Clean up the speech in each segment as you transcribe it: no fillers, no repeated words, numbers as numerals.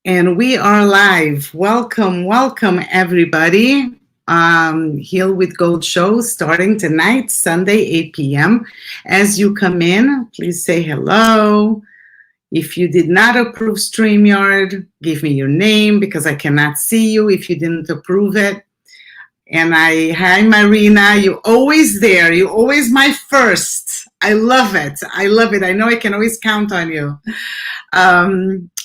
And we are live. Welcome, welcome, everybody. Heal with Gold show starting tonight, Sunday, 8 p.m. As you come in, please say hello. If you did not approve StreamYard, give me your name because I cannot see you if you didn't approve it. And hi, Marina, you're always there. You're always my first. I love it. I love it. I know I can always count on you.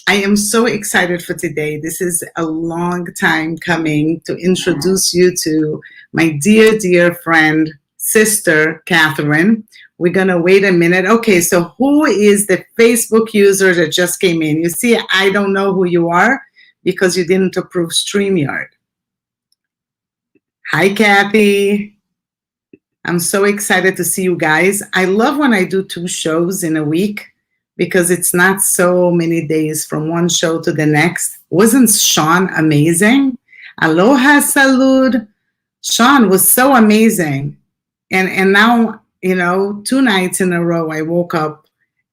I am so excited for today. This is a long time coming to introduce you to my dear, dear friend, sister, Catherine. We're going to wait a minute. Okay, so who is the Facebook user that just came in? You see, I don't know who you are because you didn't approve StreamYard. Hi, Kathy. I'm so excited to see you guys. I love when I do 2 shows in a week because it's not so many days from one show to the next. Wasn't Sean amazing? Aloha, salud. Sean was so amazing. And now, 2 nights in a row, I woke up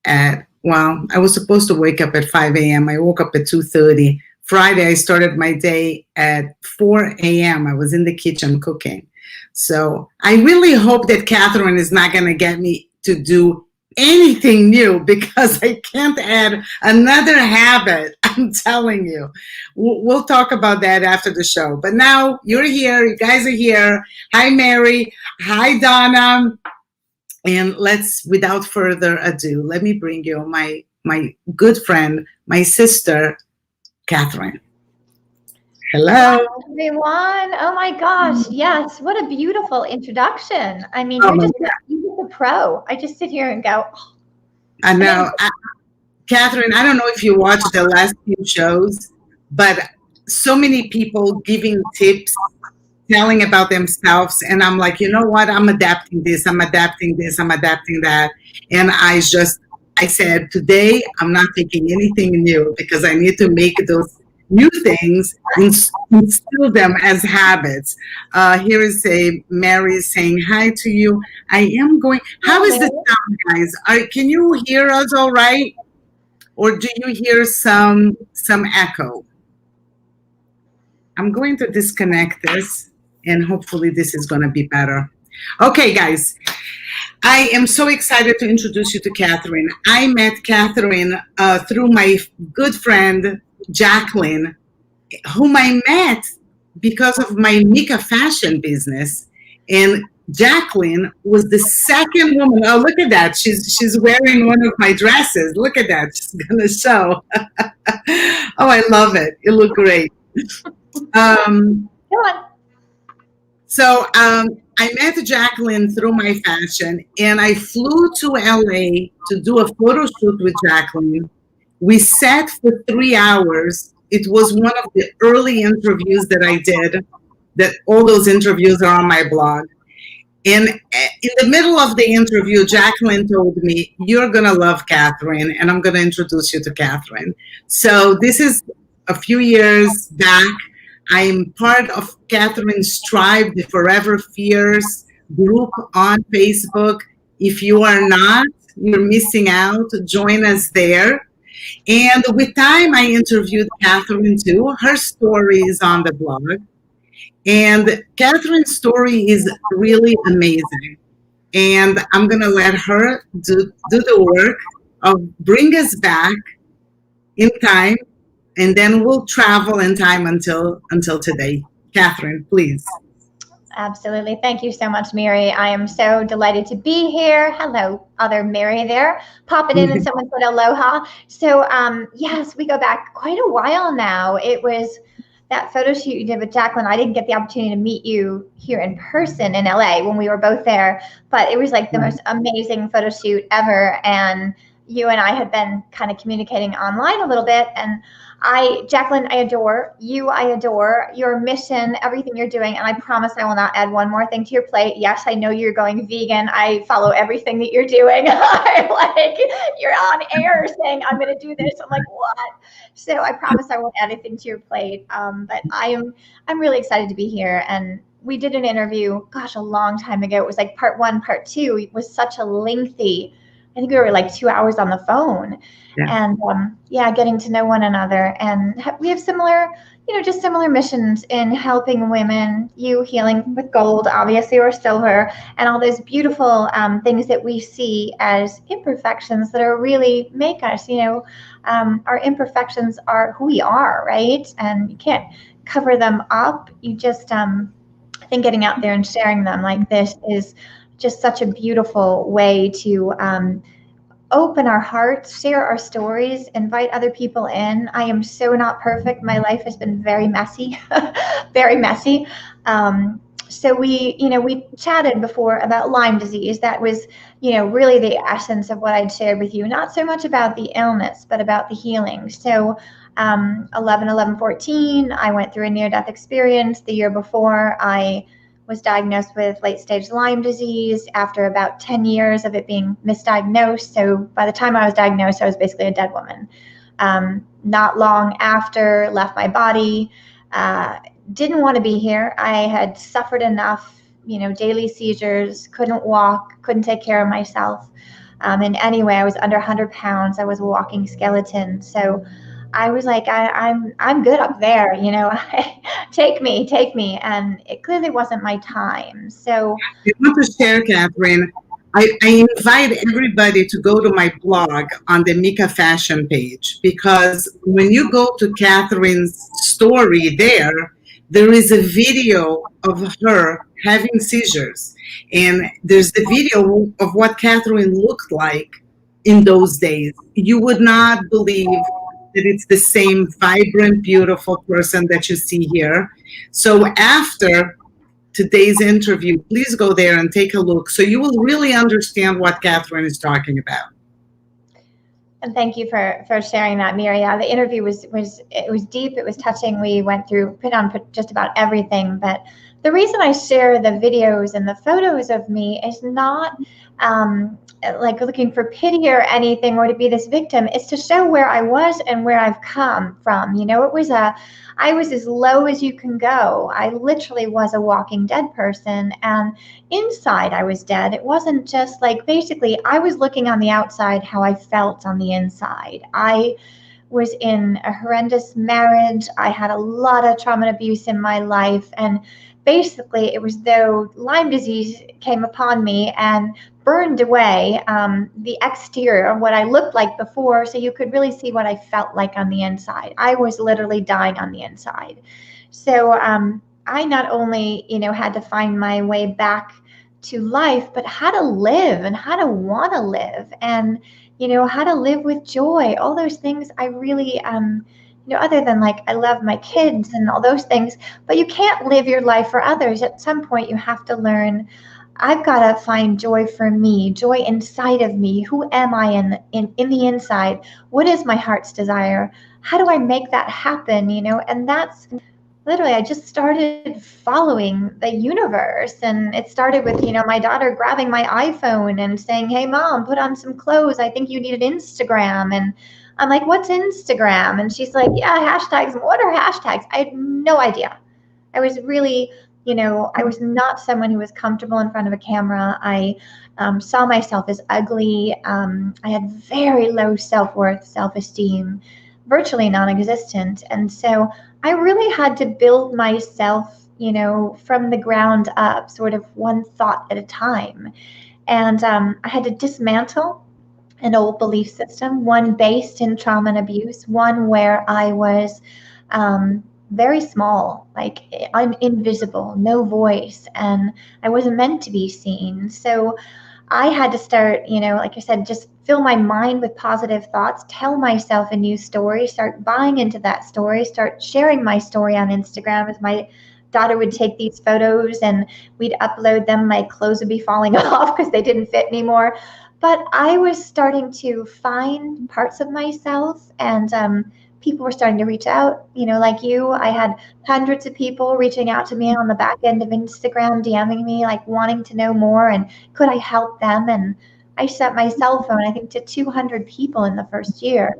I was supposed to wake up at 5 a.m. I woke up at 2:30. Friday, I started my day at 4 a.m. I was in the kitchen cooking. So I really hope that Catherine is not going to get me to do anything new because I can't add another habit. I'm telling you. We'll talk about that after the show. But now you're here. You guys are here. Hi, Mary. Hi, Donna. And without further ado, let me bring you my good friend, my sister, Catherine. Hello. Hi, everyone. Oh my gosh. Yes. What a beautiful introduction. I mean, you're just a pro. I just sit here and go. Oh. I know. Catherine, I don't know if you watched the last few shows, but so many people giving tips, telling about themselves. And I'm like, you know what? I'm adapting this. I'm adapting this. I'm adapting that. And I said, today, I'm not taking anything new because I need to make those new things and instill them as habits. Here is Mary saying hi to you. I am going. How is the sound, guys? Can you hear us all right? Or do you hear some echo? I'm going to disconnect this and hopefully this is going to be better. Okay, guys. I am so excited to introduce you to Catherine. I met Catherine through my good friend, Jacqueline, whom I met because of my Mika fashion business. And Jacqueline was the second woman. Oh, look at that. She's wearing one of my dresses. Look at that. She's going to show. Oh, I love it. You look great. Come on. So I met Jacqueline through my fashion, and I flew to LA to do a photo shoot with Jacqueline. We sat for 3 hours. It was one of the early interviews that I did, that all those interviews are on my blog. And in the middle of the interview, Jacqueline told me, you're going to love Catherine, and I'm going to introduce you to Catherine. So this is a few years back. I'm part of Catherine's Tribe, the Forever Fierce group on Facebook. If you are not, you're missing out. Join us there. And with time, I interviewed Catherine too. Her story is on the blog. And Catherine's story is really amazing. And I'm going to let her do the work of bring us back in time. And then we'll travel in time until today. Catherine, please. Absolutely. Thank you so much, Mary. I am so delighted to be here. Hello, other Mary there. Popping in and someone said aloha. So, yes, we go back quite a while now. It was that photo shoot you did with Jacqueline. I didn't get the opportunity to meet you here in person in LA when we were both there, but it was like the most amazing photo shoot ever. And you and I had been kind of communicating online a little bit. And Jacqueline, I adore you. I adore your mission, everything you're doing. And I promise I will not add one more thing to your plate. Yes, I know you're going vegan. I follow everything that you're doing. I'm like, you're on air saying, I'm going to do this. I'm like, what? So I promise I won't add anything to your plate. But I'm really excited to be here. And we did an interview, gosh, a long time ago. It was like part 1, part 2. It was such a lengthy I think we were like 2 hours on the phone, Yeah. and yeah, getting to know one another. And we have similar, just similar missions in helping women, you healing with gold, obviously, or silver, and all those beautiful things that we see as imperfections that are really make us, our imperfections are who we are, right? And you can't cover them up. You just, I think getting out there and sharing them like this is just such a beautiful way to open our hearts, share our stories, invite other people in. I am so not perfect. My life has been very messy, very messy. So we chatted before about Lyme disease. That was, really the essence of what I'd shared with you. Not so much about the illness, but about the healing. So 11/11/14, I went through a near-death experience. The year before, I was diagnosed with late-stage Lyme disease after about 10 years of it being misdiagnosed. So by the time I was diagnosed, I was basically a dead woman. Not long after, left my body, didn't want to be here. I had suffered enough, daily seizures, couldn't walk, couldn't take care of myself. And anyway, I was under 100 pounds. I was a walking skeleton. So I was like, I'm good up there, take me. And it clearly wasn't my time. So I want to share, Catherine. I invite everybody to go to my blog on the Mika Fashion page, because when you go to Catherine's story there is a video of her having seizures. And there's the video of what Catherine looked like in those days. You would not believe that it's the same vibrant, beautiful person that you see here. So after today's interview, please go there and take a look so you will really understand what Catherine is talking about. And thank you for sharing that, Miri. Yeah, the interview was deep. It was touching. We went through, put on just about everything. But the reason I share the videos and the photos of me is not like looking for pity or anything, or to be this victim. It's to show where I was and where I've come from. I was as low as you can go. I literally was a walking dead person, and inside I was dead. It wasn't just like, basically I was looking on the outside how I felt on the inside. I was in a horrendous marriage. I had a lot of trauma and abuse in my life, and basically it was though Lyme disease came upon me and burned away the exterior of what I looked like before, so you could really see what I felt like on the inside. I was literally dying on the inside. So I not only, had to find my way back to life, but how to live and how to want to live, and how to live with joy. All those things I really, other than like I love my kids and all those things, but you can't live your life for others. At some point, you have to learn, I've got to find joy for me, joy inside of me. Who am I in the inside? What is my heart's desire? How do I make that happen? And that's literally, I just started following the universe. And it started with, my daughter grabbing my iPhone and saying, "Hey, mom, put on some clothes. I think you need an Instagram." And I'm like, "What's Instagram?" And she's like, "Yeah, hashtags." What are hashtags? I had no idea. I was really, I was not someone who was comfortable in front of a camera. I saw myself as ugly. I had very low self-worth, self-esteem, virtually non-existent. And so I really had to build myself, from the ground up, sort of one thought at a time. And I had to dismantle an old belief system, one based in trauma and abuse, one where I was very small, like I'm invisible, no voice, and I wasn't meant to be seen. So I had to start, like I said, just fill my mind with positive thoughts, tell myself a new story, start buying into that story, start sharing my story on Instagram. As my daughter would take these photos and we'd upload them, my clothes would be falling off because they didn't fit anymore. But I was starting to find parts of myself, and people were starting to reach out, like you. I had hundreds of people reaching out to me on the back end of Instagram, DMing me, like wanting to know more and could I help them. And I set my cell phone, I think, to 200 people in the first year.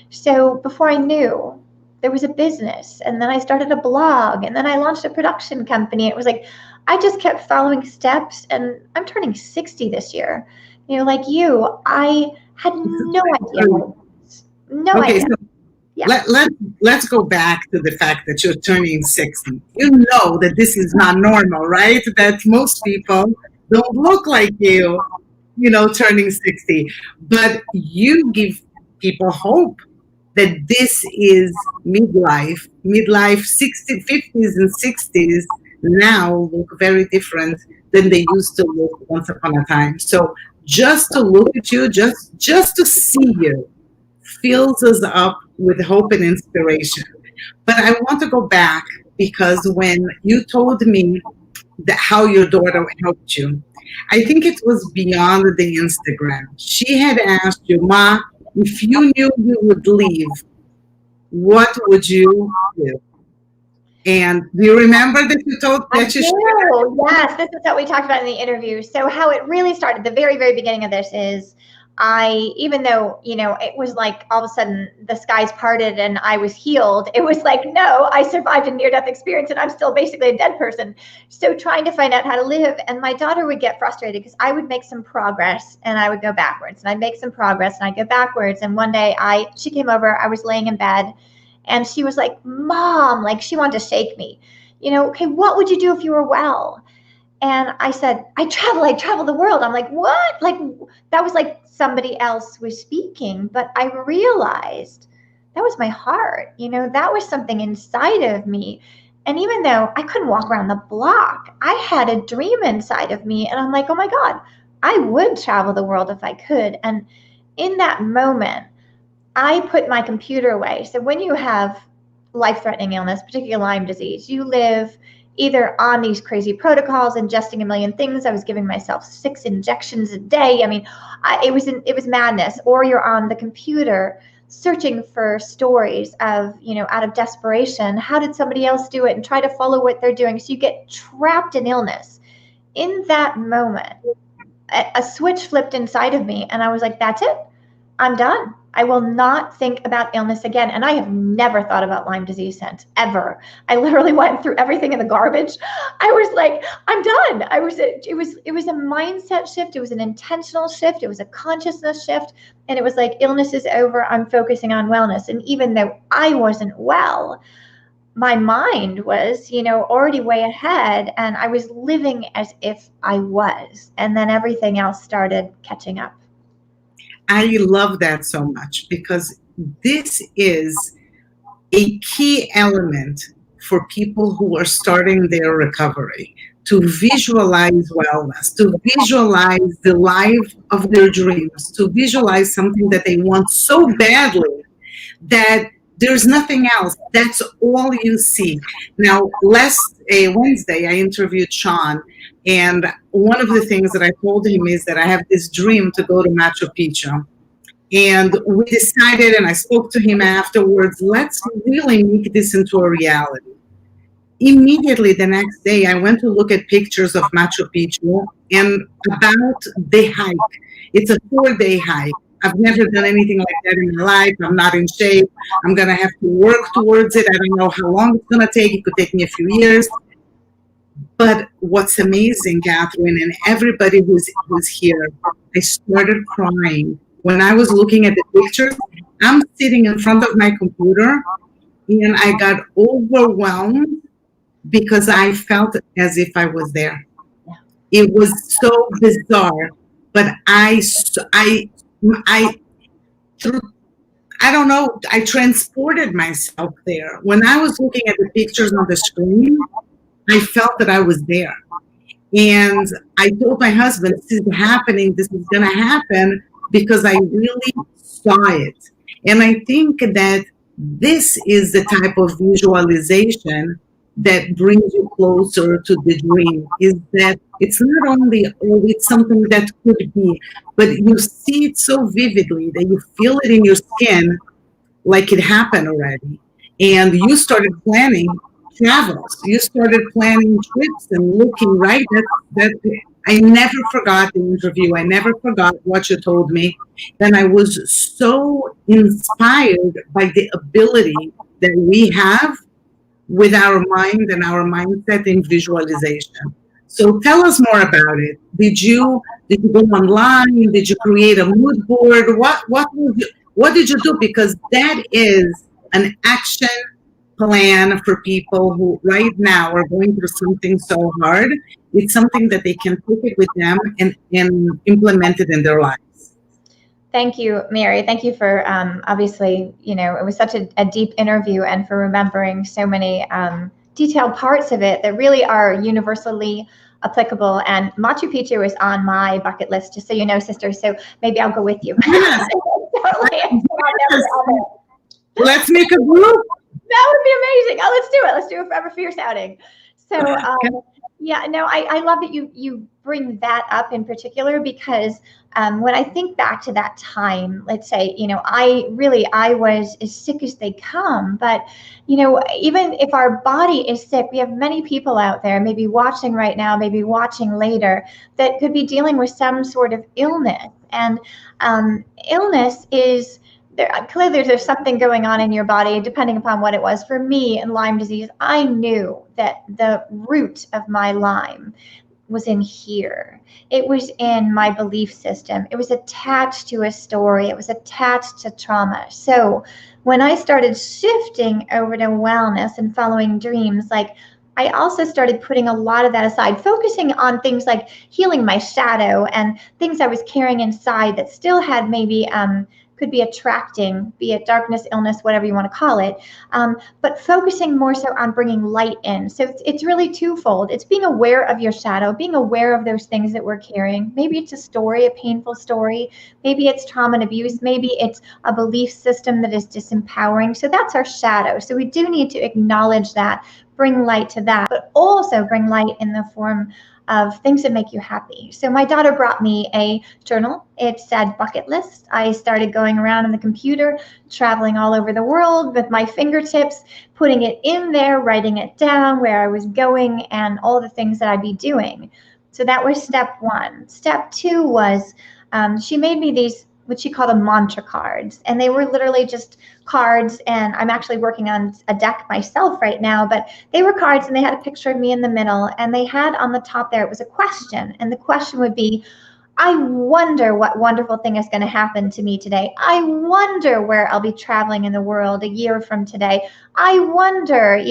So before I knew, there was a business, and then I started a blog, and then I launched a production company. It was like I just kept following steps, and I'm turning 60 this year. Like you, I had no idea what it was. No Okay, idea. so Yeah. let's go back to the fact that you're turning 60. You know that this is not normal, right? That most people don't look like you, turning 60. But you give people hope that this is midlife. Midlife 60, 50s and 60s now look very different than they used to look once upon a time. So just to look at you, just to see you fills us up with hope and inspiration. But I want to go back because when you told me that how your daughter helped you, I think it was beyond the Instagram. She had asked you, Ma, if you knew you would leave, what would you do? And do you remember that you told I that you shared? do. Yes, this is what we talked about in the interview. So how it really started, the very, very beginning of this is even though, it was like all of a sudden the skies parted and I was healed, it was like, no, I survived a near death experience and I'm still basically a dead person. So trying to find out how to live. And my daughter would get frustrated because I would make some progress and I would go backwards, and I'd make some progress and I'd go backwards. And one day she came over, I was laying in bed, and she was like, Mom, like she wanted to shake me. Okay, what would you do if you were well? And I said, I travel the world. I'm like, what? Like, that was like somebody else was speaking. But I realized that was my heart. That was something inside of me. And even though I couldn't walk around the block, I had a dream inside of me. And I'm like, oh my God, I would travel the world if I could. And in that moment, I put my computer away. So when you have life-threatening illness, particularly Lyme disease, you live either on these crazy protocols, ingesting a million things. I was giving myself 6 injections a day. I mean, it was madness. Or you're on the computer searching for stories of, out of desperation, how did somebody else do it, and try to follow what they're doing. So you get trapped in illness. In that moment, a switch flipped inside of me, and I was like, that's it. I'm done. I will not think about illness again. And I have never thought about Lyme disease since, ever. I literally went through everything in the garbage. I was like, I'm done. It was a mindset shift. It was an intentional shift. It was a consciousness shift. And it was like, illness is over. I'm focusing on wellness. And even though I wasn't well, my mind was, already way ahead, and I was living as if I was. And then everything else started catching up. I love that so much because this is a key element for people who are starting their recovery, to visualize wellness, to visualize the life of their dreams, to visualize something that they want so badly that there's nothing else. That's all you see. Now, last Wednesday, I interviewed Sean, and one of the things that I told him is that I have this dream to go to Machu Picchu. And we decided, and I spoke to him afterwards, let's really make this into a reality. Immediately the next day, I went to look at pictures of Machu Picchu and about the hike. It's a 4-day hike. I've never done anything like that in my life. I'm not in shape. I'm going to have to work towards it. I don't know how long it's going to take. It could take me a few years. But what's amazing, Catherine, and everybody who's here, I started crying. When I was looking at the pictures, I'm sitting in front of my computer and I got overwhelmed because I felt as if I was there. It was so bizarre, but through, I don't know, I transported myself there. When I was looking at the pictures on the screen, I felt that I was there. And I told my husband, this is happening, this is going to happen because I really saw it. And I think that this is the type of visualization that brings you closer to the dream, is that it's not only, oh, it's something that could be, but you see it so vividly that you feel it in your skin like it happened already. And you started planning travels. You started planning trips and looking, right? That I never forgot the interview. I never forgot what you told me. And I was so inspired by the ability that we have with our mind and our mindset in visualization. So tell us more about it. Did you go online? Did you create a mood board? What did you do? Because that is an action plan for people who right now are going through something so hard. It's something that they can take it with them and implement it in their lives. Thank you, Mary. Thank you for obviously, it was such a deep interview and for remembering so many detailed parts of it that really are universally applicable. And Machu Picchu is on my bucket list, just so you know, sister. So maybe I'll go with you. Yes. Totally. Yes. Let's make a group. That would be amazing. Oh, let's do it. Let's do a Forever Fierce outing. So, yeah, no, I love that you bring that up in particular because when I think back to that time, let's say, I was as sick as they come. But, even if our body is sick, we have many people out there, maybe watching right now, maybe watching later, that could be dealing with some sort of illness. And illness is clearly there's something going on in your body, depending upon what it was. For me, in Lyme disease, I knew that the root of my Lyme was in here. It was in my belief system. It was attached to a story. It was attached to trauma. So when I started shifting over to wellness and following dreams, I also started putting a lot of that aside, focusing on things like healing my shadow and things I was carrying inside that still had maybe could be attracting, be it darkness, illness, whatever you want to call it, but focusing more so on bringing light in. So it's really twofold. It's being aware of your shadow, being aware of those things that we're carrying. Maybe it's a story, a painful story. Maybe it's trauma and abuse. Maybe it's a belief system that is disempowering. So that's our shadow. So we do need to acknowledge that, bring light to that, but also bring light in the form of things that make you happy. So my daughter brought me a journal. It said bucket list. I started going around on the computer, traveling all over the world with my fingertips, putting it in there, writing it down, where I was going and all the things that I'd be doing. So that was step one. Step two was she made me these, what she called mantra cards. And they were literally just cards. And I'm actually working on a deck myself right now, but they were cards and they had a picture of me in the middle. And they had on the top there, it was a question. And the question would be, I wonder what wonderful thing is going to happen to me today. I wonder where I'll be traveling in the world a year from today. I wonder,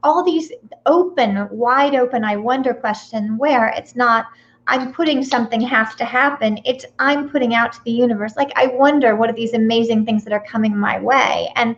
all these open, wide open, I wonder question where it's not, I'm putting something has to happen. It's I'm putting out to the universe. I wonder what are these amazing things that are coming my way. And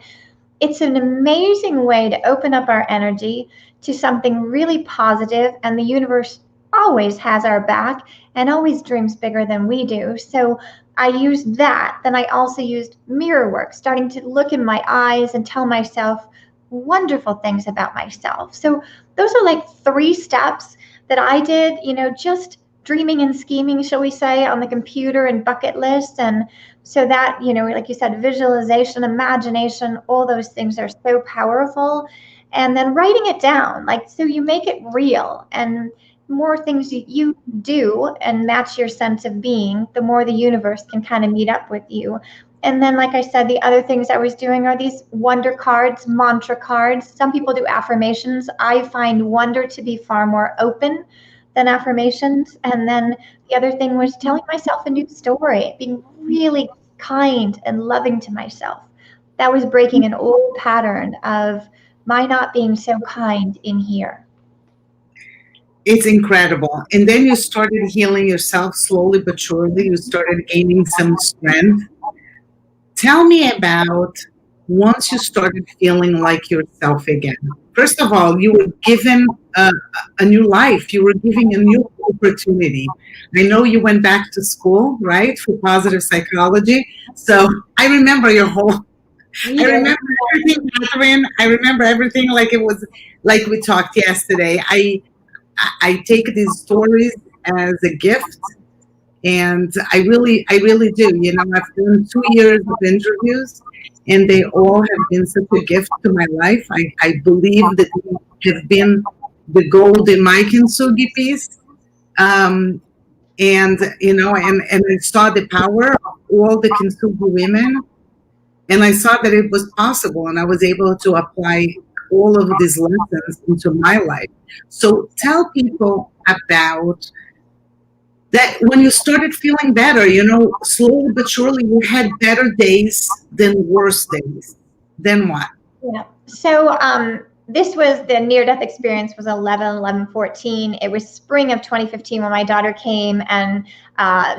it's an amazing way to open up our energy to something really positive. And the universe always has our back and always dreams bigger than we do. So I used that. Then I also used mirror work, starting to look in my eyes and tell myself wonderful things about myself. So those are 3 steps that I did, just dreaming and scheming, shall we say, on the computer and bucket lists. And so that, like you said, visualization, imagination, all those things are so powerful. And then writing it down, so you make it real. And more things you do and match your sense of being, the more the universe can kind of meet up with you. And then, like I said, the other things I was doing are these wonder cards, mantra cards. Some people do affirmations. I find wonder to be far more open than affirmations. And then the other thing was telling myself a new story, being really kind and loving to myself. That was breaking an old pattern of my not being so kind in here. It's incredible. And then you started healing yourself slowly but surely. You started gaining some strength. Tell me about once you started feeling like yourself again. First of all, you were given a new life. You were given a new opportunity. I know you went back to school, right, for positive psychology. So I remember I remember everything, Catherine. I remember everything like it was like we talked yesterday. I take these stories as a gift, and I really do. I've done 2 years of interviews, and they all have been such a gift to my life. I believe that they have been the gold in my kintsugi piece. And I saw the power of all the kintsugi women, and I saw that it was possible, and I was able to apply all of these lessons into my life. So tell people about that when you started feeling better, slowly but surely you had better days than worse days. Then what? Yeah. So this was the near death experience was 11/11/14. It was spring of 2015 when my daughter came and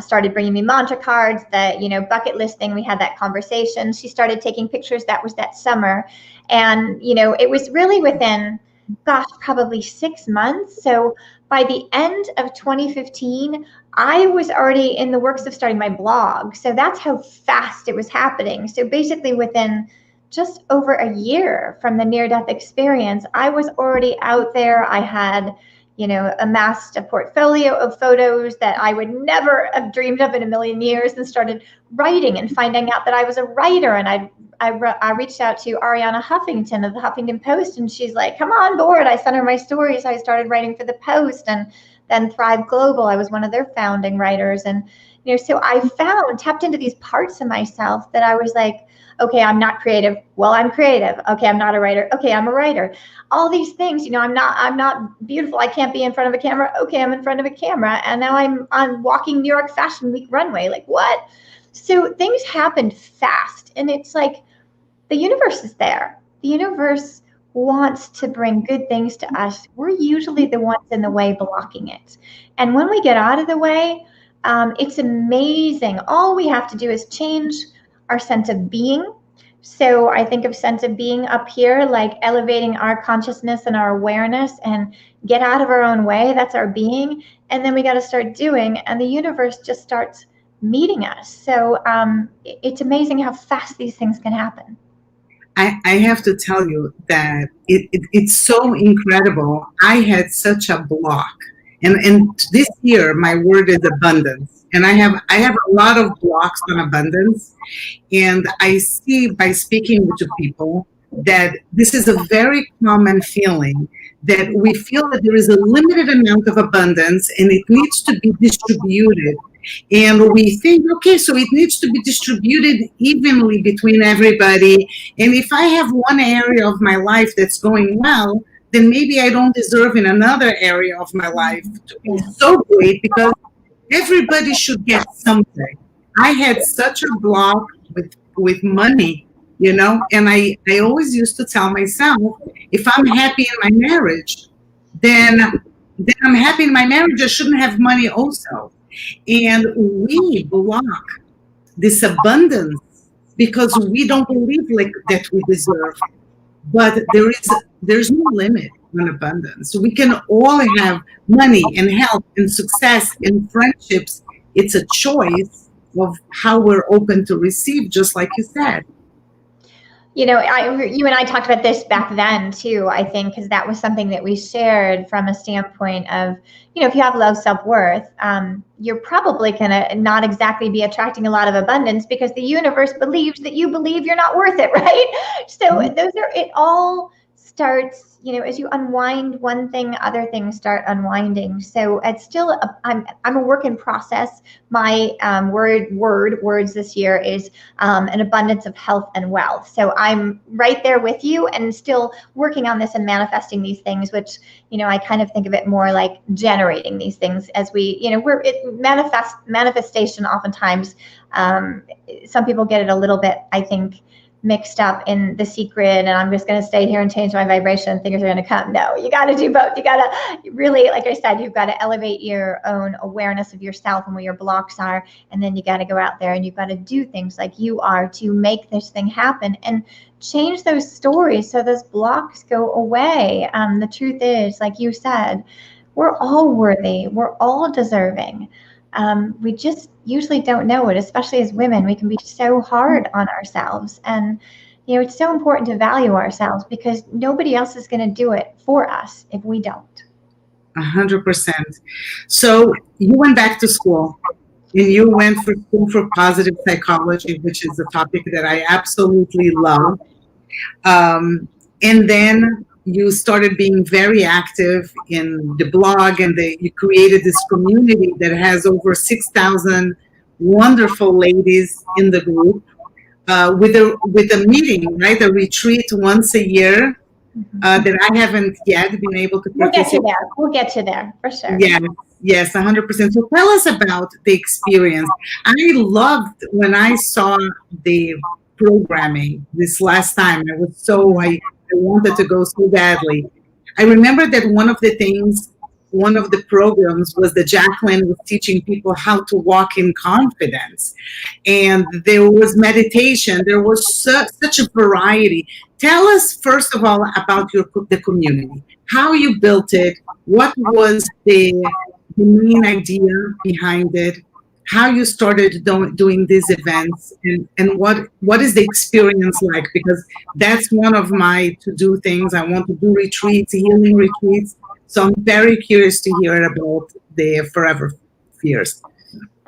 started bringing me mantra cards, the bucket list thing. We had that conversation. She started taking pictures. That was that summer. And it was really within, gosh, probably 6 months. So by the end of 2015, I was already in the works of starting my blog. So that's how fast it was happening. So basically within just over a year from the near death experience, I was already out there. I had, amassed a portfolio of photos that I would never have dreamed of in a million years, and started writing and finding out that I was a writer. And I reached out to Ariana Huffington of the Huffington Post, and she's like, come on board. I sent her my stories. I started writing for the Post, and then Thrive Global. I was one of their founding writers. And, so I tapped into these parts of myself that I was like, okay, I'm not creative. Well, I'm creative. Okay, I'm not a writer. Okay, I'm a writer. All these things, I'm not beautiful. I can't be in front of a camera. Okay, I'm in front of a camera. And now I'm on walking New York Fashion Week runway. Like, what? So things happened fast. And it's like the universe is there. The universe wants to bring good things to us. We're usually the ones in the way blocking it. And when we get out of the way, it's amazing. All we have to do is change our sense of being. So I think of sense of being up here, like elevating our consciousness and our awareness and get out of our own way. That's our being. And then we got to start doing, and the universe just starts meeting us. So it's amazing how fast these things can happen. I have to tell you that it's so incredible. I had such a block. And this year, my word is abundance. And I have a lot of blocks on abundance. And I see by speaking to people that this is a very common feeling, that we feel that there is a limited amount of abundance and it needs to be distributed. And we think, okay, so it needs to be distributed evenly between everybody. And if I have one area of my life that's going well, then maybe I don't deserve in another area of my life to be so great, because everybody should get something. I had such a block with money, and I always used to tell myself, if I'm happy in my marriage, then I'm happy in my marriage. I shouldn't have money also. And we block this abundance because we don't believe like that we deserve. But there's no limit on abundance. We can all have money and health and success and friendships. It's a choice of how we're open to receive, just like you said. You and I talked about this back then too, I think, because that was something that we shared from a standpoint of, if you have low self-worth, you're probably going to not exactly be attracting a lot of abundance, because the universe believes that you believe you're not worth it, right? So it all starts, as you unwind one thing, other things start unwinding. So it's still, I'm a work in process. My words this year is an abundance of health and wealth. So I'm right there with you and still working on this and manifesting these things, which, I kind of think of it more like generating these things as we, manifestation oftentimes, some people get it a little bit, I think, mixed up in The Secret, and I'm just going to stay here and change my vibration, things are going to come. No, you got to do both. You got to really, like I said, you've got to elevate your own awareness of yourself and where your blocks are, and then you got to go out there and you've got to do things like you are to make this thing happen and change those stories so those blocks go away. The truth is, like you said, we're all worthy, we're all deserving. We just usually don't know it, especially as women. We can be so hard on ourselves. And, it's so important to value ourselves, because nobody else is going to do it for us if we don't. 100%. So you went back to school, and you went for school for positive psychology, which is a topic that I absolutely love. And then you started being very active in the blog, and you created this community that has over 6,000 wonderful ladies in the group, with a meeting, right? A retreat once a year. Mhm. that I haven't yet been able to We'll get you participate. there. We'll get you there for sure. Yes, yes, 100%. So tell us about the experience. I loved when I saw the programming this last time. I wanted to go so badly. I remember that one of the programs was that Jacqueline was teaching people how to walk in confidence. And there was meditation. There was such a variety. Tell us, first of all, about the community, how you built it, what was the main idea behind it, how you started doing these events, and what is the experience like? Because that's one of my to-do things. I want to do retreats, healing retreats. So I'm very curious to hear about the Forever Fears.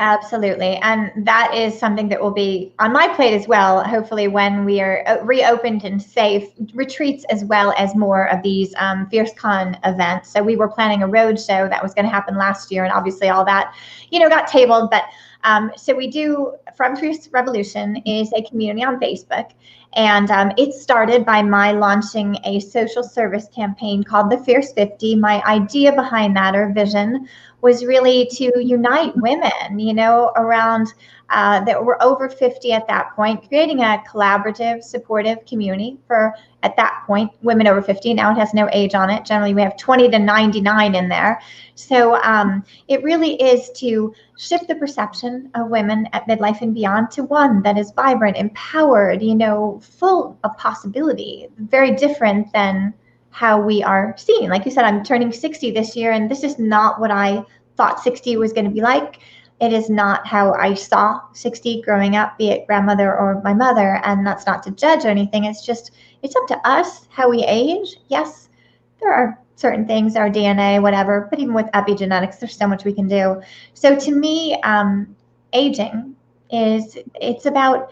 Absolutely. And that is something that will be on my plate as well, hopefully, when we are reopened and safe, retreats as well as more of these FierceCon events. So we were planning a road show that was going to happen last year, and obviously all that, got tabled. But so we do, From Fierce Revolution is a community on Facebook. And it started by my launching a social service campaign called the Fierce 50. My idea behind that, or vision, was really to unite women, around that were over 50 at that point, creating a collaborative, supportive community for, at that point, women over 50. Now it has no age on it. Generally, we have 20 to 99 in there. So it really is to shift the perception of women at midlife and beyond to one that is vibrant, empowered, full of possibility, very different than how we are seen. Like you said, I'm turning 60 this year, and this is not what I thought 60 was going to be like. It is not how I saw 60 growing up, be it grandmother or my mother. And that's not to judge or anything. It's just, it's up to us how we age. Yes, there are certain things, our DNA, whatever, but even with epigenetics, there's so much we can do. So to me, aging it's about,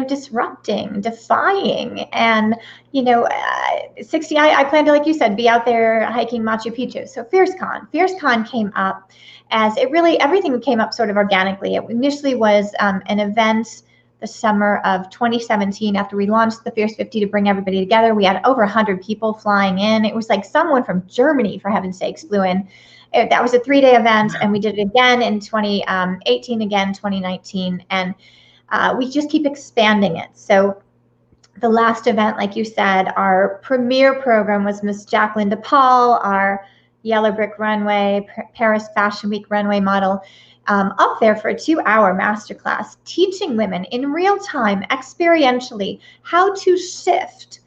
disrupting, defying, and, 60, I plan to, like you said, be out there hiking Machu Picchu. So FierceCon came up as everything came up sort of organically. It initially was an event the summer of 2017 after we launched the Fierce 50 to bring everybody together. We had over 100 people flying in. It was like someone from Germany, for heaven's sakes, flew in. That was a 3-day event, and we did it again in 2018, again 2019, and we just keep expanding it. So the last event, like you said, our premier program was Miss Jacqueline DePaul, our Yellow Brick Runway, Paris Fashion Week runway model, up there for a 2-hour masterclass, teaching women in real time, experientially, how to shift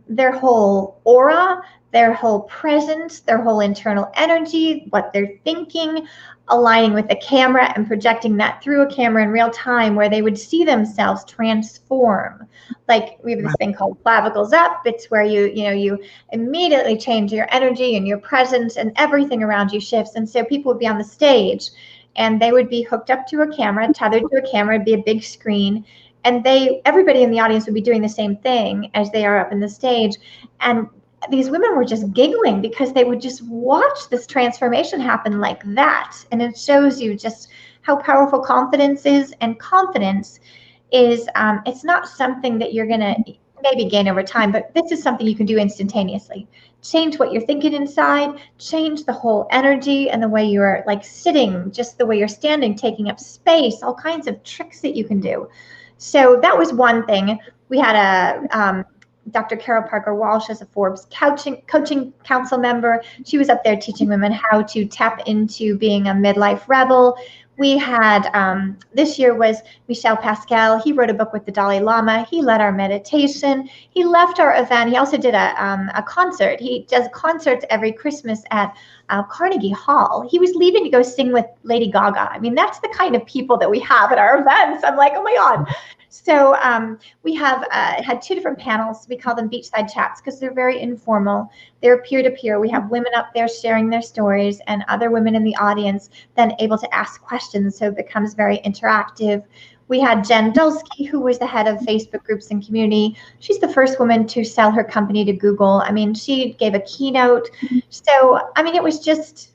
their whole aura, their whole presence, their whole internal energy, what they're thinking, aligning with the camera and projecting that through a camera in real time, where they would see themselves transform. Like, we have this thing called clavicles up. It's where you immediately change your energy and your presence, and everything around you shifts. And so people would be on the stage, and they would be hooked up to a camera, tethered to a camera. It'd be a big screen, and everybody in the audience would be doing the same thing as they are up in the stage. And these women were just giggling because they would just watch this transformation happen like that. And it shows you just how powerful confidence is. And confidence is, it's not something that you're going to maybe gain over time, but this is something you can do instantaneously. Change what you're thinking inside, change the whole energy and the way you're like sitting, just the way you're standing, taking up space, all kinds of tricks that you can do. So that was one thing. We had a Dr. Carol Parker Walsh as a Forbes coaching council member. She was up there teaching women how to tap into being a midlife rebel. We had, this year was Michel Pascal. He wrote a book with the Dalai Lama. He led our meditation. He left our event. He also did a concert. He does concerts every Christmas at Carnegie Hall. He was leaving to go sing with Lady Gaga. I mean, that's the kind of people that we have at our events. I'm like, oh my God. So we have had 2 different panels. We call them beachside chats because they're very informal. They're peer-to-peer. We have women up there sharing their stories, and other women in the audience then able to ask questions. So it becomes very interactive. We had Jen Dulski, who was the head of Facebook groups and community. She's the first woman to sell her company to Google. I mean, she gave a keynote. So, I mean, it was just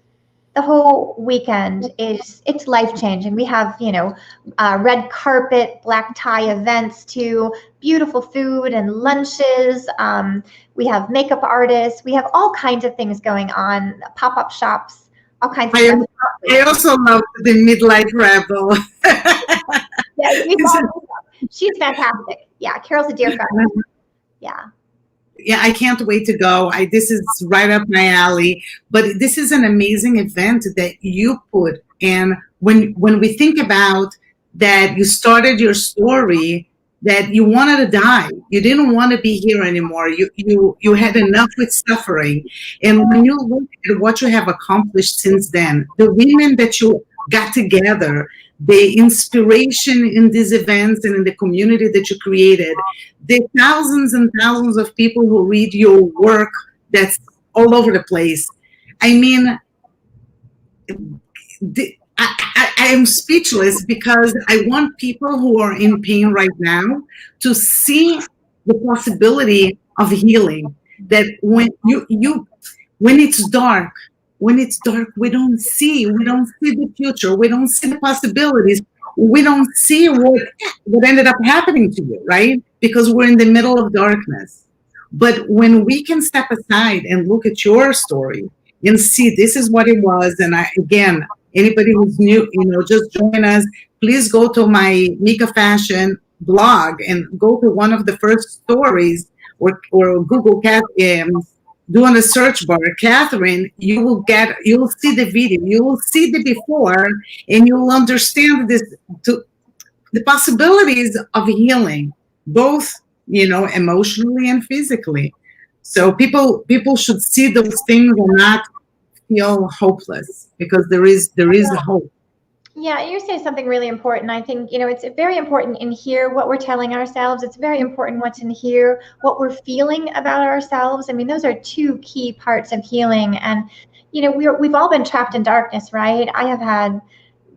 the whole weekend it's life changing. We have, red carpet, black tie events to beautiful food and lunches. We have makeup artists. We have all kinds of things going on, pop-up shops, all kinds of I, stuff. I also love the Midlife Rebel. Yeah, she's fantastic. Yeah, Carol's a dear friend. Yeah. Yeah, I can't wait to go. This is right up my alley. But this is an amazing event that you put. And when we think about that, you started your story that you wanted to die. You didn't want to be here anymore. You had enough with suffering. And when you look at what you have accomplished since then, the women that you got together, the inspiration in these events and in the community that you created, the thousands and thousands of people who read your work that's all over the place. I mean, I am speechless because I want people who are in pain right now to see the possibility of healing. That when it's dark, we don't see the future, we don't see the possibilities, we don't see what ended up happening to you, right? Because we're in the middle of darkness. But when we can step aside and look at your story and see this is what it was, and again, anybody who's new, just join us. Please go to my Mika Fashion blog and go to one of the first stories, or Google Cat, doing a search bar, Catherine. You'll see the video, you will see the before, and you'll understand the possibilities of healing, both emotionally and physically. So people should see those things and not feel hopeless, because there is hope. Yeah, you say something really important. I think, it's very important in here what we're telling ourselves. It's very important what's in here, what we're feeling about ourselves. I mean, those are two key parts of healing. And, we've all been trapped in darkness, right? I have had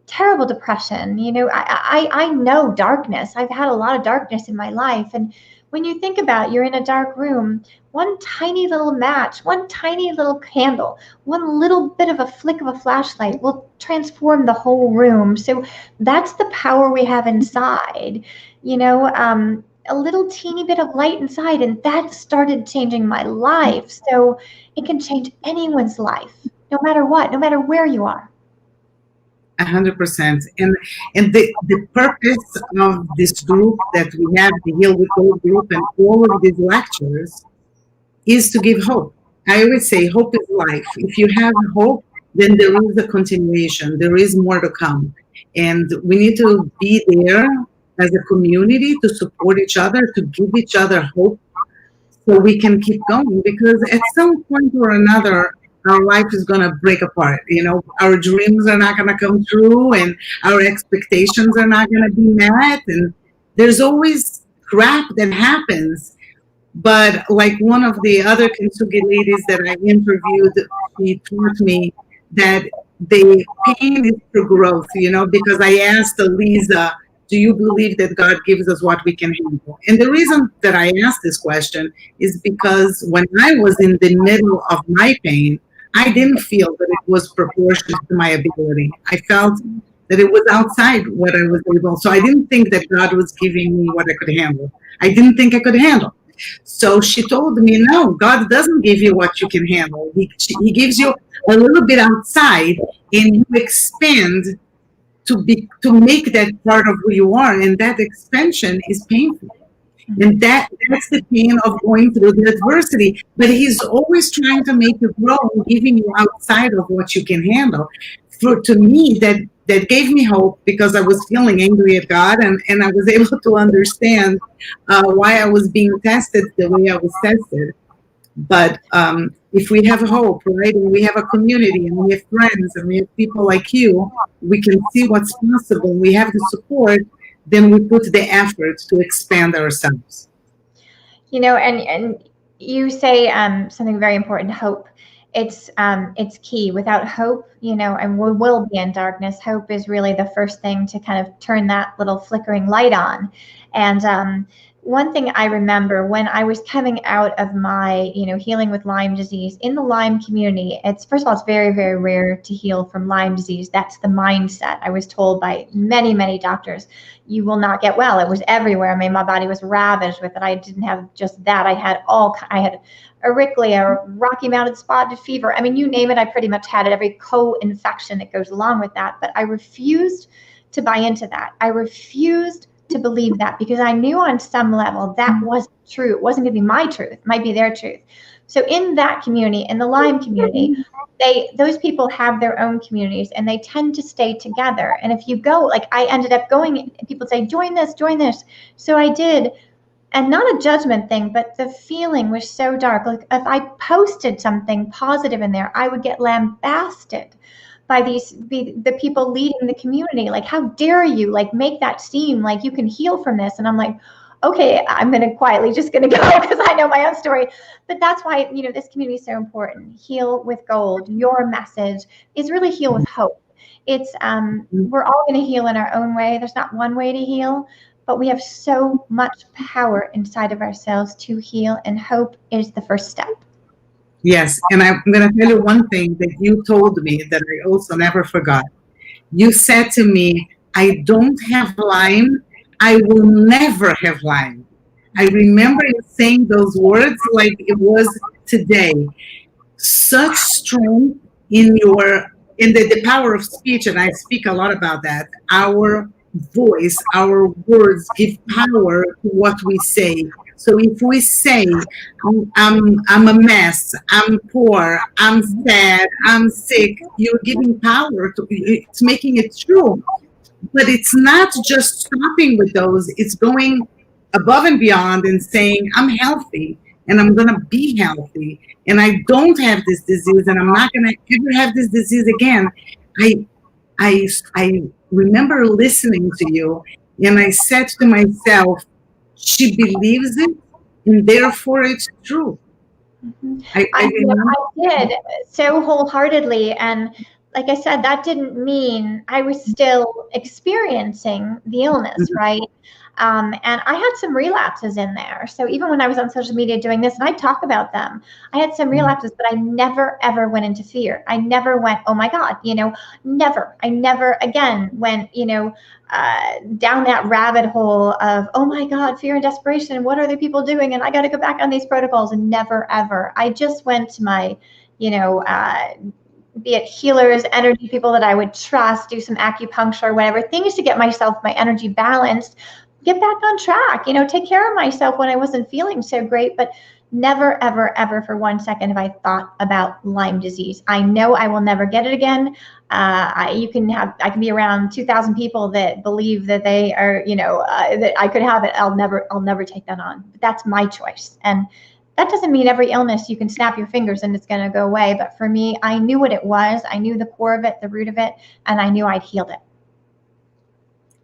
terrible depression. I know darkness. I've had a lot of darkness in my life. And when you think about it, you're in a dark room, one tiny little match, one tiny little candle, one little bit of a flick of a flashlight will transform the whole room. So that's the power we have inside, a little teeny bit of light inside. And that started changing my life. So it can change anyone's life, no matter what, no matter where you are. 100%. And the purpose of this group that we have, the Heal with Hope group, and all of these lectures, is to give hope. I always say hope is life. If you have hope, then there is a continuation, there is more to come. And we need to be there as a community to support each other, to give each other hope, so we can keep going. Because at some point or another, our life is going to break apart. Our dreams are not going to come true, and our expectations are not going to be met. And there's always crap that happens. But like one of the other Kintsugi ladies that I interviewed, she taught me that the pain is for growth, because I asked Eliza, do you believe that God gives us what we can handle? And the reason that I asked this question is because when I was in the middle of my pain, I didn't feel that it was proportionate to my ability. I felt that it was outside what I was able. So I didn't think that God was giving me what I could handle. I didn't think I could handle. So she told me, no, God doesn't give you what you can handle. He gives you a little bit outside, and you expand to make that part of who you are. And that expansion is painful. And that's the pain of going through the adversity. But he's always trying to make you grow and giving you outside of what you can handle. To me, that gave me hope, because I was feeling angry at God, and I was able to understand why I was being tested the way I was tested. But if we have hope, right, and we have a community, and we have friends, and we have people like you, we can see what's possible, we have the support, then we put the effort to expand ourselves. And you say something very important, hope. It's key. Without hope, and we will be in darkness. Hope is really the first thing to kind of turn that little flickering light on. And one thing I remember when I was coming out of my, healing with Lyme disease in the Lyme community, it's first of all, it's very, very rare to heal from Lyme disease. That's the mindset. I was told by many, many doctors, you will not get well. It was everywhere. I mean, my body was ravaged with it. I didn't have just that. I had Ehrlichia, Rocky Mountain spotted fever. I mean, you name it, I pretty much had it, every co-infection that goes along with that. But I refused to buy into that. I refused to believe that because I knew on some level that wasn't true. It wasn't going to be my truth. It might be their truth. So in that community, in the Lyme community, those people have their own communities and they tend to stay together. And if you go, like I ended up going, people say, join this, join this. So I did. And not a judgment thing, but the feeling was so dark. Like if I posted something positive in there, I would get lambasted by the people leading the community. Like, how dare you make that seem like you can heal from this? And I'm like, okay, I'm quietly just gonna go because I know my own story. But that's why, this community is so important. Heal with Gold. Your message is really heal with hope. It's we're all gonna heal in our own way. There's not one way to heal, but we have so much power inside of ourselves to heal, and hope is the first step. Yes, and I'm going to tell you one thing that you told me that I also never forgot. You said to me, I don't have Lyme. I will never have Lyme. I remember you saying those words like it was today. Such strength in the power of speech, and I speak a lot about that. Our voice, our words give power to what we say. So if we say, I'm a mess, I'm poor, I'm sad, I'm sick, you're giving power to it's making it true. But it's not just stopping with those, it's going above and beyond and saying, I'm healthy and I'm going to be healthy and I don't have this disease and I'm not going to ever have this disease again. I remember listening to you and I said to myself, she believes it and therefore it's true. Mm-hmm. I did so wholeheartedly. And like I said, that didn't mean I was still experiencing the illness, Mm-hmm. right? And I had some relapses in there. So even when I was on social media doing this, and I talk about them, I had some relapses, but I never, ever went into fear. I never went, oh my God, never. I never again went, down that rabbit hole of, oh my God, fear and desperation. What are the people doing? And I got to go back on these protocols. And never, ever. I just went to my, be it healers, energy people that I would trust, do some acupuncture, whatever, things to get myself, my energy balanced, get back on track, take care of myself when I wasn't feeling so great. But never, ever, ever for 1 second have I thought about Lyme disease. I know I will never get it again. I can be around 2,000 people that believe that they are, that I could have it. I'll never take that on. But that's my choice. And that doesn't mean every illness you can snap your fingers and it's going to go away. But for me, I knew what it was. I knew the core of it, the root of it, and I knew I'd healed it.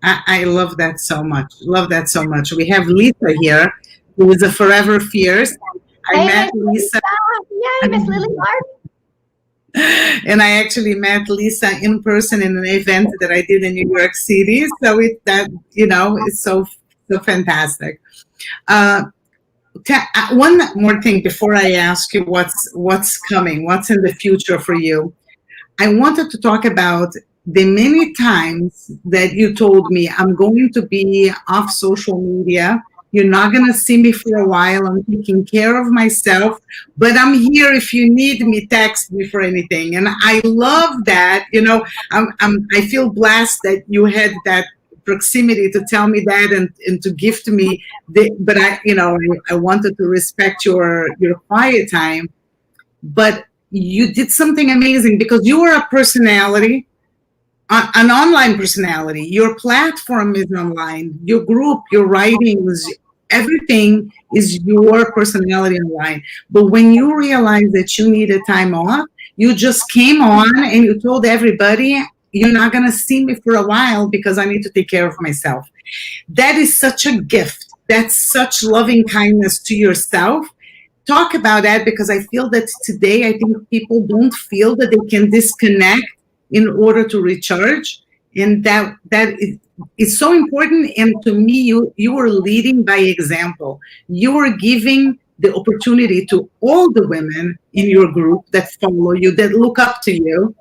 I love that so much. Love that so much. We have Lisa here, who is a forever fierce. I met Lisa. Yay, Miss Lily Martin. And I actually met Lisa in person in an event that I did in New York City. So it's so fantastic. One more thing before I ask you what's coming, what's in the future for you. I wanted to talk about the many times that you told me, I'm going to be off social media. You're not going to see me for a while. I'm taking care of myself, but I'm here if you need me, text me for anything. And I love that. I feel blessed that you had that proximity to tell me that and to gift me. But I wanted to respect your quiet time. But you did something amazing because you are a personality. An online personality. Your platform is online. Your group, your writings, everything is your personality online. But when you realize that you needed time off, you just came on and you told everybody, you're not going to see me for a while because I need to take care of myself. That is such a gift. That's such loving kindness to yourself. Talk about that, because I feel that today, I think people don't feel that they can disconnect in order to recharge, and that it's so important. And to me, you are leading by example. You are giving the opportunity to all the women in your group that follow you, that look up to you,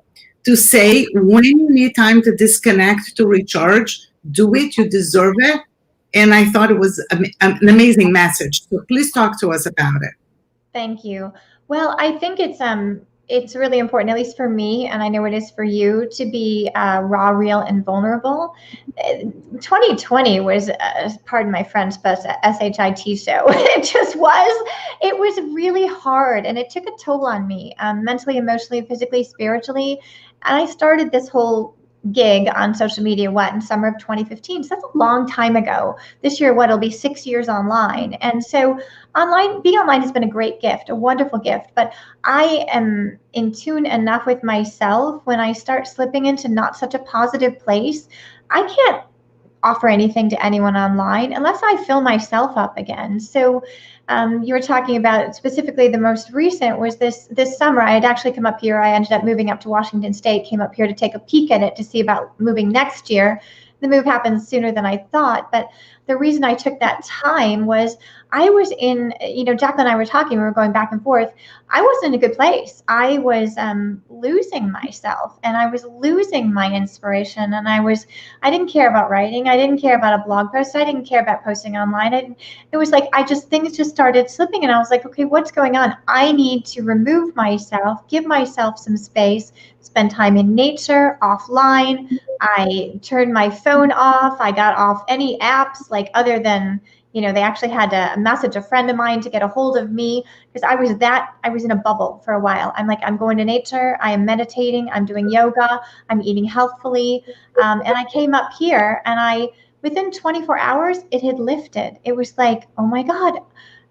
to say when you need time to disconnect, to recharge, do it. You deserve it. And I thought it was an amazing message. So please talk to us about it. Thank you. Well, I think it's really important, at least for me, and I know it is for you, to be raw, real, and vulnerable. 2020 was, pardon my French, but a shit show. It just was. It was really hard, and it took a toll on me, mentally, emotionally, physically, spiritually. And I started this whole gig on social media, in summer of 2015. So that's a long time ago. This year, it'll be 6 years online. And so being online has been a great gift, a wonderful gift. But I am in tune enough with myself when I start slipping into not such a positive place. I can't offer anything to anyone online unless I fill myself up again. So you were talking about specifically the most recent was this summer. I had actually come up here. I ended up moving up to Washington State, came up here to take a peek at it to see about moving next year. The move happened sooner than I thought, but the reason I took that time was I was in, Jacqueline and I were talking, we were going back and forth. I wasn't in a good place. I was losing myself, and I was losing my inspiration, and I didn't care about writing. I didn't care about a blog post. I didn't care about posting online. It was like, things just started slipping, and I was like, okay, what's going on? I need to remove myself, give myself some space, spend time in nature, offline. I turned my phone off. I got off any apps, like other than, they actually had to message a friend of mine to get a hold of me, because I was in a bubble for a while. I'm like, I'm going to nature. I am meditating. I'm doing yoga. I'm eating healthfully. And I came up here, and within 24 hours, it had lifted. It was like, oh my God,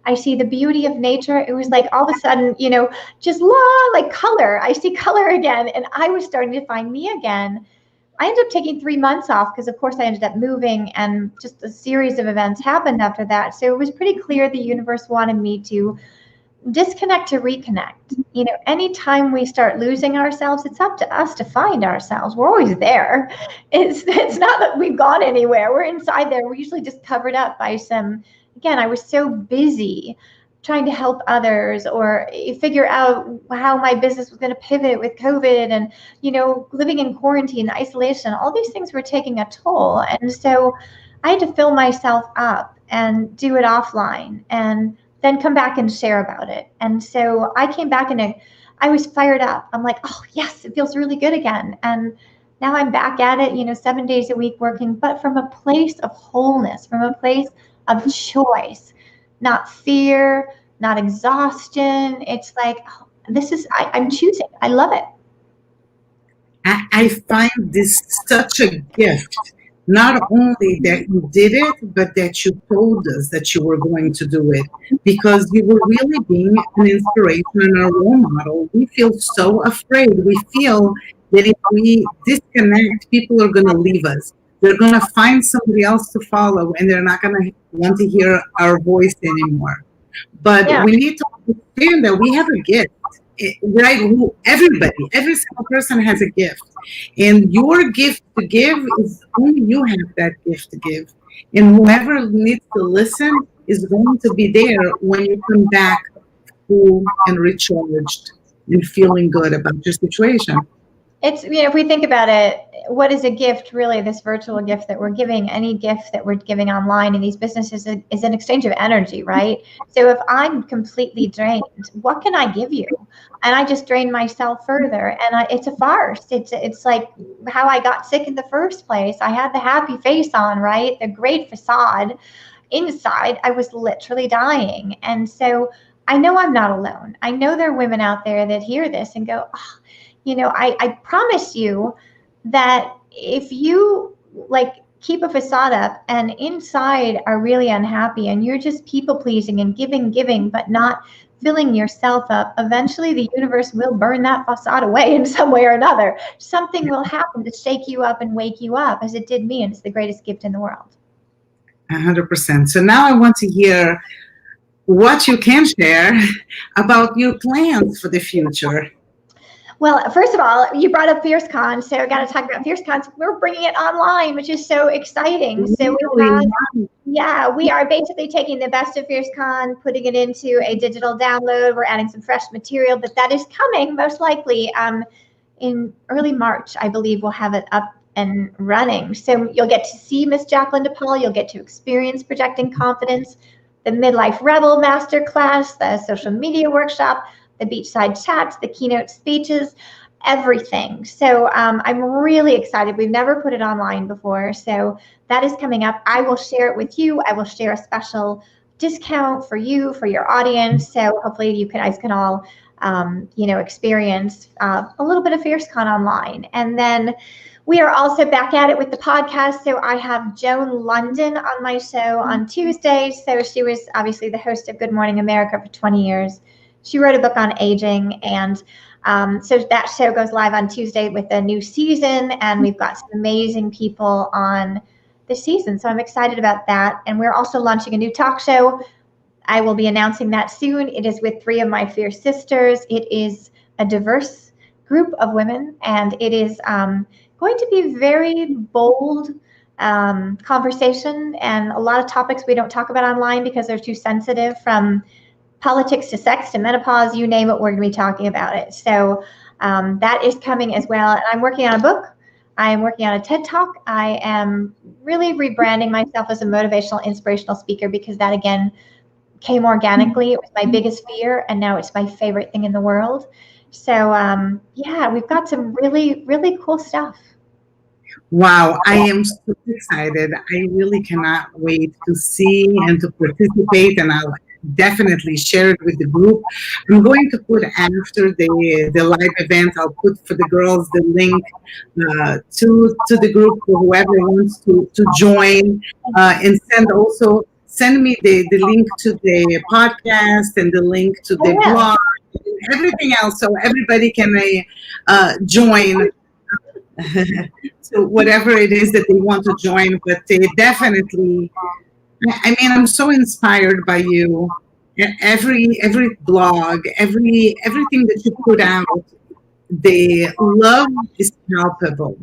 I see the beauty of nature. It was like all of a sudden, just like color. I see color again. And I was starting to find me again. I ended up taking 3 months off because, of course, I ended up moving, and just a series of events happened after that. So it was pretty clear the universe wanted me to disconnect to reconnect. Anytime we start losing ourselves, it's up to us to find ourselves. We're always there. It's not that we've gone anywhere. We're inside there. We're usually just covered up by again, I was so busy trying to help others or figure out how my business was going to pivot with COVID and, living in quarantine, isolation, all these things were taking a toll. And so I had to fill myself up and do it offline and then come back and share about it. And so I came back and I was fired up. I'm like, oh yes, it feels really good again. And now I'm back at it, 7 days a week working, but from a place of wholeness, from a place of choice, not fear, not exhaustion. It's like, oh, I'm choosing. I love it. I find this such a gift. Not only that you did it, but that you told us that you were going to do it, because you were really being an inspiration and a role model. We feel so afraid. We feel that if we disconnect, people are going to leave us. They're going to find somebody else to follow, and they're not going to want to hear our voice anymore. But Yeah. we need to understand that we have a gift, right? Every single person has a gift. And your gift to give is only you have that gift to give. And whoever needs to listen is going to be there when you come back full and recharged and feeling good about your situation. It's, if we think about it, what is a gift really? This virtual gift that we're giving, any gift that we're giving online in these businesses is an exchange of energy, right? So if I'm completely drained, what can I give you? And I just drain myself further, and it's a farce. It's like how I got sick in the first place. I had the happy face on, right? The great facade. Inside, I was literally dying. And so I know I'm not alone. I know there are women out there that hear this and go, oh, I promise you that if you keep a facade up and inside are really unhappy and you're just people pleasing and giving, but not filling yourself up, eventually the universe will burn that facade away in some way or another. Something will happen to shake you up and wake you up, as it did me. And it's the greatest gift in the world. 100%. So now I want to hear what you can share about your plans for the future. Well, first of all, you brought up FierceCon, so I got to talk about FierceCon. We're bringing it online, which is so exciting. So we Really? have, yeah, we are basically taking the best of FierceCon, putting it into a digital download. We're adding some fresh material, but that is coming most likely in early March. I believe we'll have it up and running. So you'll get to see Miss Jacqueline DePaul. You'll get to experience projecting confidence, the Midlife Rebel Masterclass, the social media workshop, the beachside chats, the keynote speeches, everything. So I'm really excited. We've never put it online before. So that is coming up. I will share it with you. I will share a special discount for you, for your audience. So hopefully you guys can all, experience a little bit of FierceCon online. And then we are also back at it with the podcast. So I have Joan London on my show on Tuesdays. So she was obviously the host of Good Morning America for 20 years. She wrote a book on aging, and so that show goes live on Tuesday with a new season, and we've got some amazing people on the season. So I'm excited about that. And we're also launching a new talk show. I will be announcing that soon. It is with 3 of my fierce sisters. It is a diverse group of women, and it is going to be very bold conversation, and a lot of topics we don't talk about online because they're too sensitive, from politics to sex to menopause, you name it, we're going to be talking about it. So that is coming as well. And I'm working on a book. I am working on a TED Talk. I am really rebranding myself as a motivational, inspirational speaker, because that, again, came organically. It was my biggest fear, and now it's my favorite thing in the world. So yeah, we've got some really, really cool stuff. Wow, I am so excited. I really cannot wait to see and to participate, and I'll definitely share it with the group. I'm going to put after the live event, I'll put for the girls the link to the group for whoever wants to join, and send me the link to the podcast and the link to the blog, everything else, so everybody can join. So whatever it is that they want to join, but they definitely, I mean, I'm so inspired by you. Every blog, everything that you put out, the love is palpable,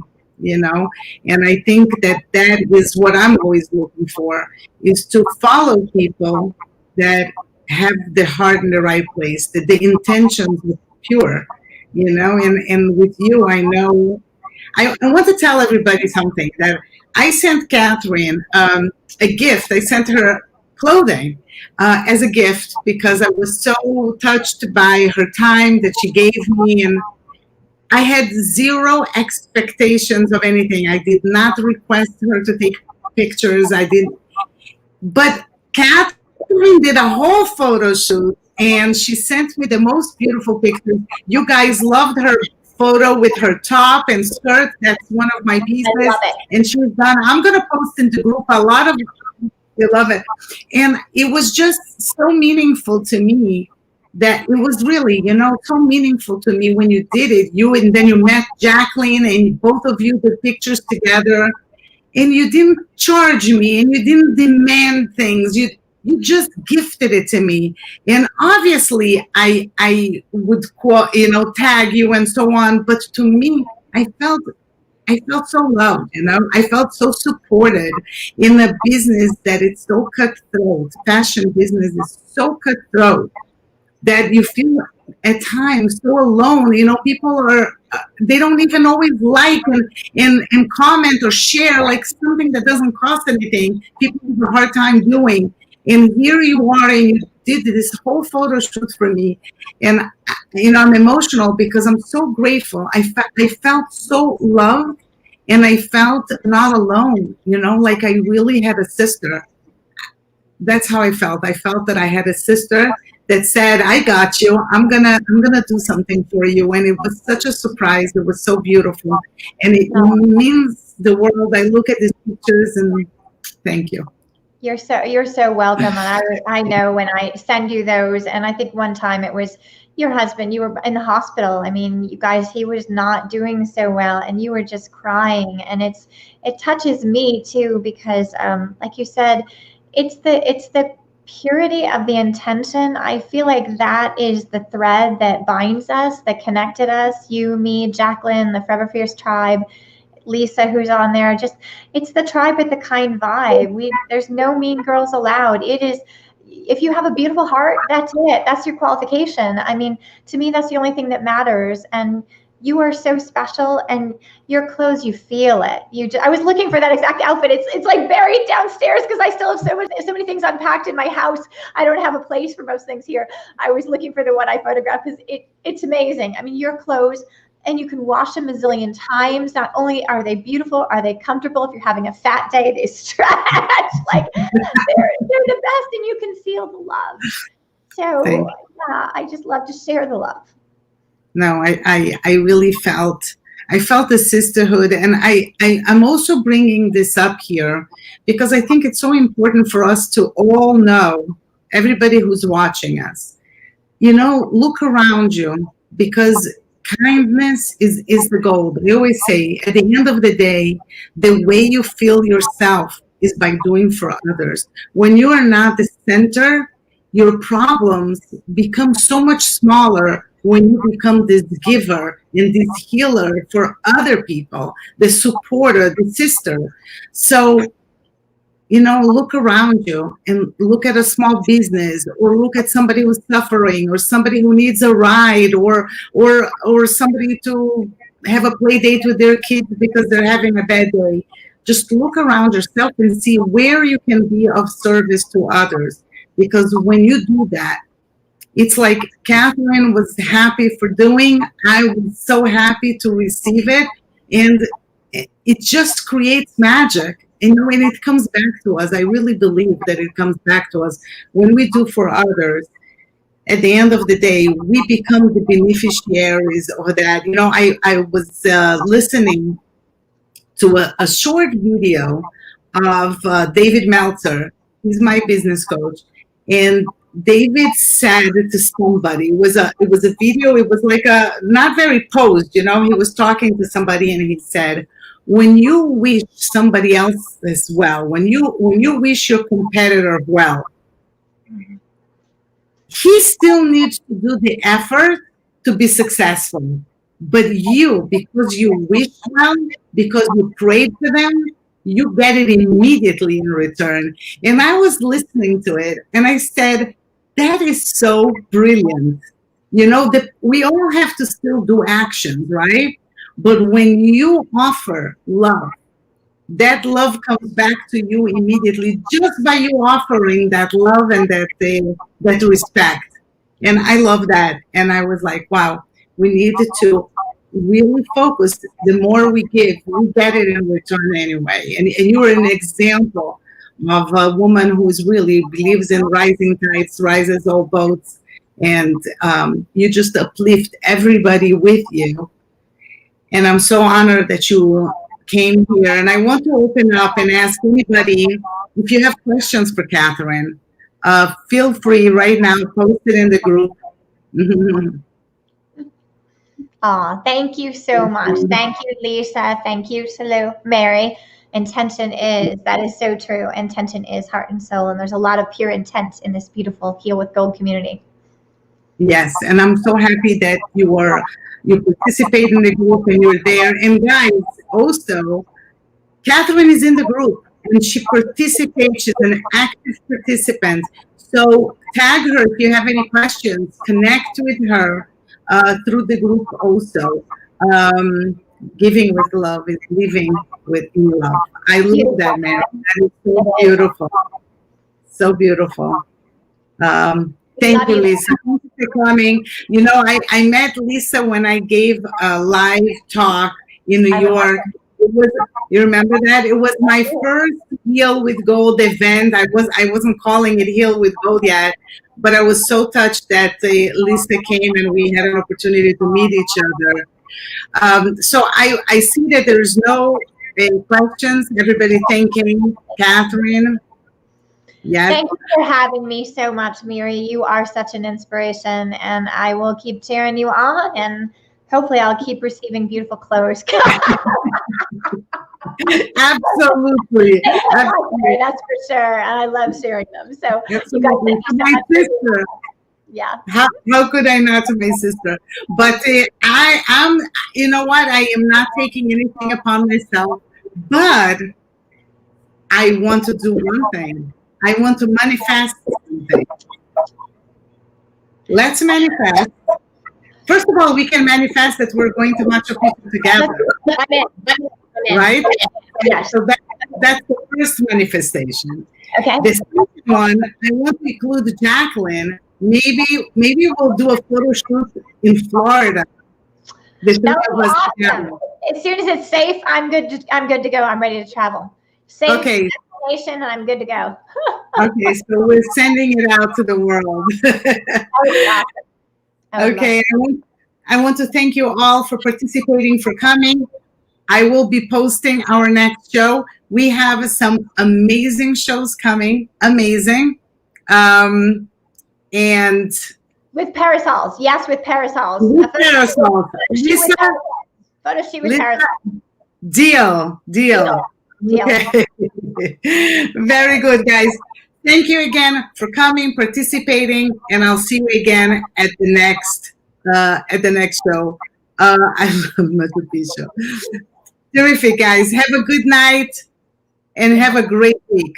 and I think that is what I'm always looking for, is to follow people that have the heart in the right place, that the intentions are pure, and with you, I know. I want to tell everybody something, that I sent Catherine a gift. I sent her clothing as a gift, because I was so touched by her time that she gave me, and I had zero expectations of anything. I did not request her to take pictures. I didn't. But Catherine did a whole photo shoot, and she sent me the most beautiful pictures. You guys loved her photo with her top and skirt. That's one of my pieces. I love it. And she's done. I'm going to post in the group a lot of. They love it. And it was just so meaningful to me, that it was really, so meaningful to me when you did it. And then you met Jacqueline, and both of you did pictures together, and you didn't charge me, and you didn't demand things. You just gifted it to me. And obviously I would tag you and so on. But to me, I felt so loved, I felt so supported in a business that it's so cutthroat. Fashion business is so cutthroat that you feel at times so alone. People are, they don't even always like and comment or share, like something that doesn't cost anything. People have a hard time doing. And here you are, and you did this whole photo shoot for me. And, I'm emotional because I'm so grateful. I felt so loved, and I felt not alone, like I really had a sister. That's how I felt. I felt that I had a sister that said, I got you. I'm gonna do something for you. And it was such a surprise. It was so beautiful. And it means the world. I look at these pictures and thank you. You're so welcome. And I know when I send you those, and I think one time it was your husband, you were in the hospital. I mean, you guys, he was not doing so well, and you were just crying. And it touches me too, because like you said, it's the purity of the intention, I feel like that is the thread that binds us, that connected us, you, me, Jacqueline, the Forever Fierce tribe, Lisa, who's on there. Just, it's the tribe with the kind vibe. There's no mean girls allowed. It is, if you have a beautiful heart, that's it. That's your qualification. I mean, to me, that's the only thing that matters. And you are so special, and your clothes, you feel it. I was looking for that exact outfit. It's like buried downstairs because I still have so many things unpacked in my house. I don't have a place for most things here. I was looking for the one I photographed because it's amazing. I mean, your clothes, and you can wash them a zillion times. Not only are they beautiful, are they comfortable? If you're having a fat day, they stretch. Like they're the best, and you can feel the love. So yeah, I just love to share the love. No, I really felt the sisterhood, and I'm also bringing this up here because I think it's so important for us to all know, everybody who's watching us, look around you, because kindness is the goal. I always say, at the end of the day, the way you feel yourself is by doing for others. When you are not the center, your problems become so much smaller when you become this giver and this healer for other people, the supporter, the sister. So, look around you and look at a small business, or look at somebody who's suffering, or somebody who needs a ride, or somebody to have a play date with their kids because they're having a bad day. Just look around yourself and see where you can be of service to others. Because when you do that, it's like Catherine was happy for doing. I was so happy to receive it. And it just creates magic. And when it comes back to us, I really believe that it comes back to us when we do for others. At the end of the day, we become the beneficiaries of that. I was listening to a short video of David Meltzer. He's my business coach. And David said to somebody, it was a video, it was like a, not very posed, he was talking to somebody, and he said, when you wish somebody else as well, when you wish your competitor well, he still needs to do the effort to be successful. But you, because you wish well, because you prayed for them, you get it immediately in return. And I was listening to it, and I said, that is so brilliant. That we all have to still do actions, right? But when you offer love, that love comes back to you immediately, just by you offering that love and that respect. And I love that. And I was like, wow, we needed to really focus. The more we give, we get it in return anyway. And you're an example of a woman who's really believes in rising tides, rises all boats. And you just uplift everybody with you. And I'm so honored that you came here. And I want to open up and ask anybody, if you have questions for Catherine, feel free right now, post it in the group. Oh, thank you so much. Thank you, Lisa. Thank you, Mary. That is so true. Intention is heart and soul. And there's a lot of pure intent in this beautiful Heal with Gold community. Yes, and I'm so happy that you participate in the group and you're there. And guys, also, Catherine is in the group and she participates. She's an active participant. So tag her if you have any questions. Connect with her through the group also. Giving with love is living with love. I love that, man. That is so beautiful. So beautiful. Thank you, Lisa. Thank you for coming. I met Lisa when I gave a live talk in New York. You remember that? It was my first Heal with Gold event. I wasn't calling it Heal with Gold yet, but I was so touched that Lisa came and we had an opportunity to meet each other. So I see that there's no questions. Everybody thanking Catherine. Yes. Thank you for having me so much, Miri. You are such an inspiration, and I will keep cheering you on, and hopefully I'll keep receiving beautiful clothes. Absolutely. Absolutely. That's for sure. And I love sharing them. So you guys, Absolutely. thank you so My much. sister. Yeah. How could I not to my sister? But I am, you know what? I am not taking anything upon myself, but I want to do one thing. I want to manifest something. Let's manifest. First of all, we can manifest that we're going to Machu Picchu together, I'm in. I'm in. right? Yes. So that's the first manifestation. Okay. The second one, I want to include Jacqueline. Maybe we'll do a photo shoot in Florida. The three That of would be us awesome. together. As soon as it's safe, I'm good. I'm good to go. I'm ready to travel. Safe Okay, destination, and I'm good to go. okay, so we're sending it out to the world. That would be awesome. I would love Okay, I want to thank you all for participating, for coming. I will be posting our next show. We have some amazing shows coming, amazing. And with parasols. Yes, with parasols. with parasols. Lisa, Photo shoot with Lisa, parasols. deal. Deal. Okay. Very good, guys. Thank you again for coming, participating, and I'll see you again at the next show. I love Machu Picchu. Terrific, guys. Have a good night and have a great week.